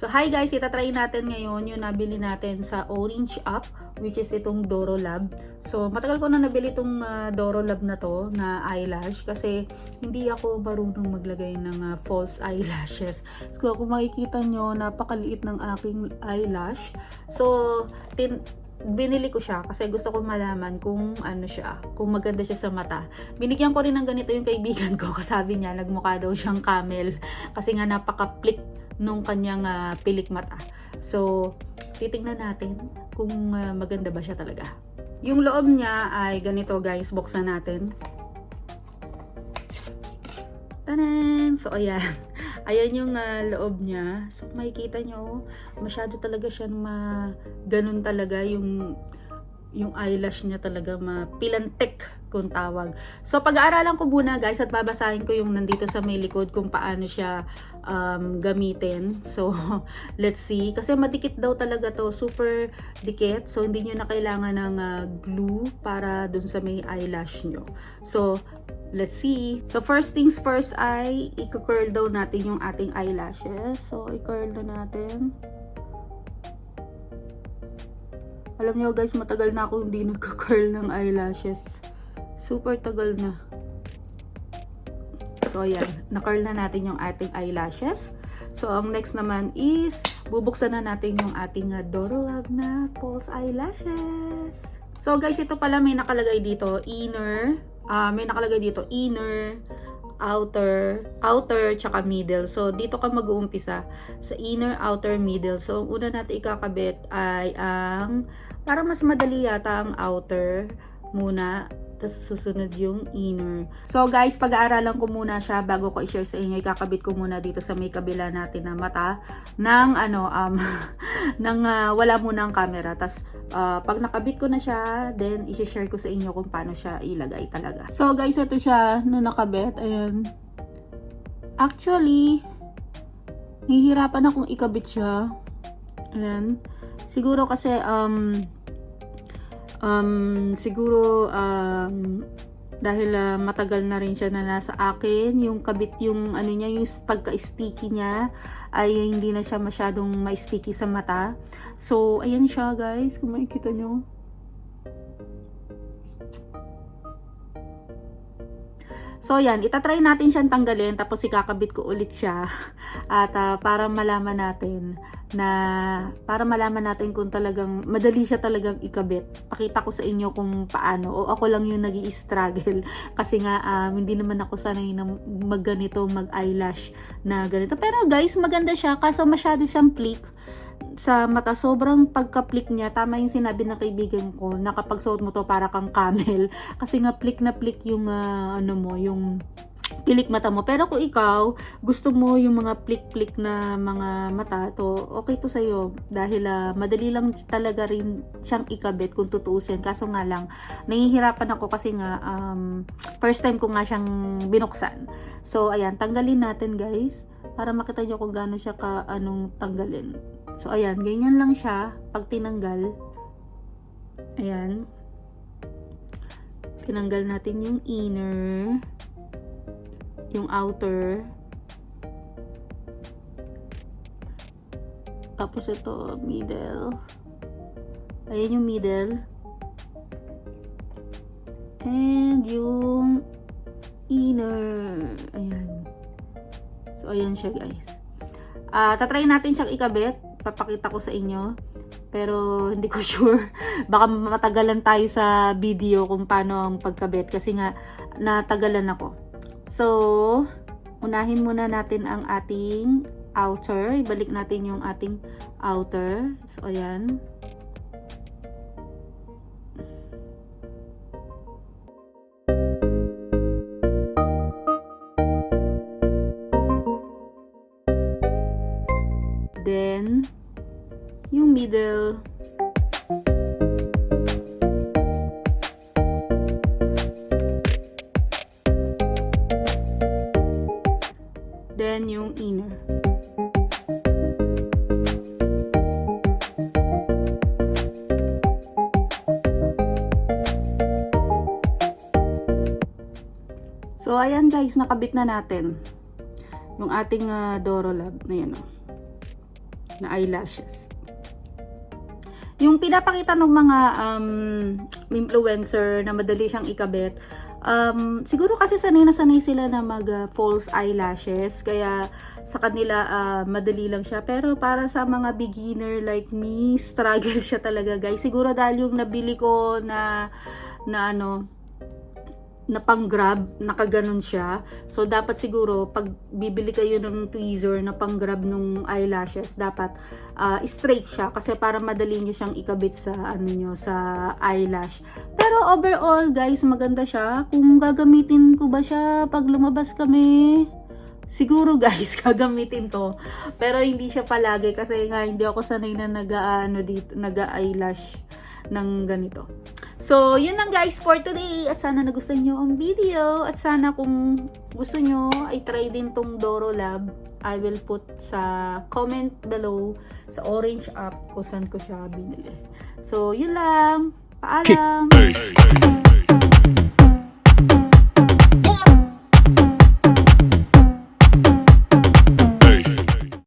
hi guys, itatry natin ngayon yung nabili natin sa Orange App, which is itong Doro Lab. So, matagal ko na nabili itong Doro Lab na to, na eyelash, kasi hindi ako marunong maglagay ng false eyelashes. So, kung makikita nyo, napakaliit ng aking eyelash. So, binili ko siya kasi gusto ko malaman kung ano siya, kung maganda siya sa mata. Binigyan ko rin ng ganito yung kaibigan ko, kasabi niya, nagmukha daw siyang camel, kasi nga napaka-plik nung kanyang pilik mata. So, titingnan natin kung maganda ba siya talaga. Yung loob niya ay ganito guys, buksan natin. Tanan! So, ayan. Ayan yung loob niya. So, makikita nyo, masyado talaga siyang ganun talaga yung eyelash niya talaga mapilantek kung tawag. So, pag-aaralan ko muna guys at babasahin ko yung nandito sa may likod kung paano siya gamitin. So, let's see. Kasi madikit daw talaga to. Super dikit. So, hindi nyo na kailangan ng glue para dun sa may eyelash nyo. So, let's see. So, first things first ay i-curl daw natin yung ating eyelashes. So, i-curl na natin. Alam nyo guys, matagal na ako hindi nagka-curl ng eyelashes. Super tagal na. So, ayan. Na-curl na natin yung ating eyelashes. So, ang next naman is, bubuksan na natin yung ating Doro Lab na false eyelashes. So, guys, ito pala may nakalagay dito, inner, outer, tsaka middle. So, dito ka mag-uumpisa sa inner, outer, middle. So, ang una natin ikakabit ay para mas madali yata ang outer muna, tapos susunod yung inner. So, guys, pag-aaralan ko muna siya bago ko i-share sa inyo. Ikakabit ko muna dito sa may kabila natin na mata ng wala muna ang camera. Tapos, pag nakabit ko na siya, then i-share ko sa inyo kung paano siya ilagay talaga. So, guys, ito siya na nakabit. Ayan. Actually, nahihirapan akong ikabit siya. Ayan. Siguro kasi, dahil matagal na rin siya na nasa akin, yung kabit, yung ano niya, yung pagka-sticky niya ay hindi na siya masyadong ma-sticky sa mata. So, ayan siya guys, kung makikita nyo. So, yan. Itatry natin siyang tanggalin. Tapos, ikakabit ko ulit siya. At para malaman natin kung talagang madali siya talagang ikabit. Pakita ko sa inyo kung paano. O ako lang yung nag-i-struggle. Kasi nga, hindi naman ako sanay na mag-eyelash na ganito. Pero guys, maganda siya. Kaso masyado siyang flick sa mata. Sobrang pagka-flick niya. Tama yung sinabi ng kaibigan ko na kapag suot mo to para kang camel. Kasi nga flick na flick yung yung pilik mata mo. Pero kung ikaw gusto mo yung mga flick-flick na mga mata, to okay to sa'yo. Dahil madali lang talaga rin siyang ikabit kung tutuusin. Kaso nga lang, nahihirapan ako kasi nga first time ko nga siyang binuksan. So, ayan. Tanggalin natin guys. Para makita nyo kung gaano siya tanggalin. So, ayan. Ganyan lang siya pag tinanggal. Ayan. Tinanggal natin yung inner, yung outer, tapos ito middle, ayan yung middle, and yung inner, ayan. So ayan siya guys. Tatry natin siyang ikabit, papakita ko sa inyo, pero hindi ko sure, baka matagalan tayo sa video kung paano ang pagkabit kasi nga natagalan ako. So, unahin muna natin ang ating outer. Ibalik natin yung ating outer. So, ayan. Then, yung middle. Then, yung inner. So, ayan guys, nakabit na natin yung ating Doro Lab na yan. na eyelashes. Yung pinapakita ng mga influencer na madali siyang ikabit, siguro kasi sanay na sanay sila na mag false eyelashes, kaya sa kanila madali lang siya. Pero para sa mga beginner like me, struggle siya talaga guys. Siguro dahil yung nabili ko na pang-grab, nakaganon siya. So, dapat siguro, pag bibili kayo ng tweezer na pang-grab nung eyelashes, dapat straight siya. Kasi para madali nyo siyang ikabit sa, sa eyelash. Pero overall, guys, maganda siya. Kung gagamitin ko ba siya pag lumabas kami, siguro guys, gagamitin ko. Pero hindi siya palagi kasi nga hindi ako sanay na nag-eyelash ng ganito. So, yun lang guys for today. At sana nagustuhan nyo ang video. At sana kung gusto nyo, ay try din tong Doro Lab. I will put sa comment below sa Orange app kung saan ko siya binili. So, yun lang. Paalam!